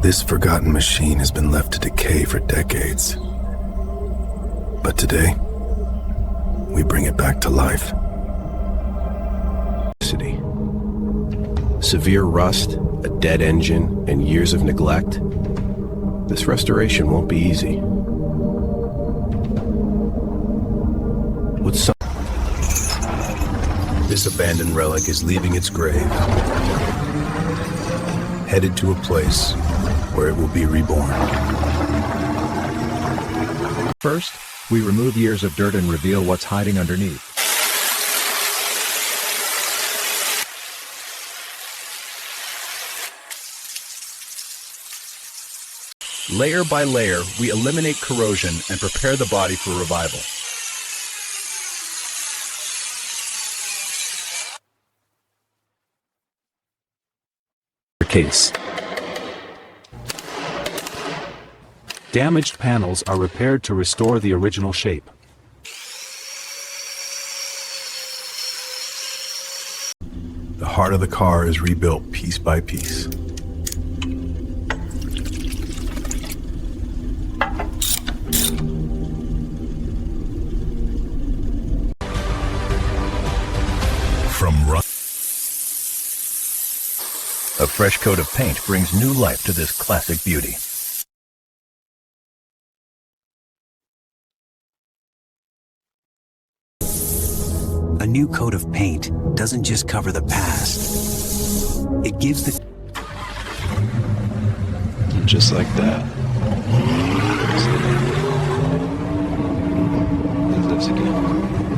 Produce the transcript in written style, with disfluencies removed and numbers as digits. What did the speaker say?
This forgotten machine has been left to decay for decades. But today, we bring it back to life. Severe rust, a dead engine, and years of neglect. This restoration won't be easy. This abandoned relic is leaving its grave, headed to a place where it will be reborn. First, we remove years of dirt and reveal what's hiding underneath. Layer by layer, we eliminate corrosion and prepare the body for revival. Case. Damaged panels are repaired to restore the original shape. The heart of the car is rebuilt piece by piece. From rust. A fresh coat of paint brings new life to this classic beauty. A new coat of paint doesn't just cover the past. It gives the... And just like that, it lives again.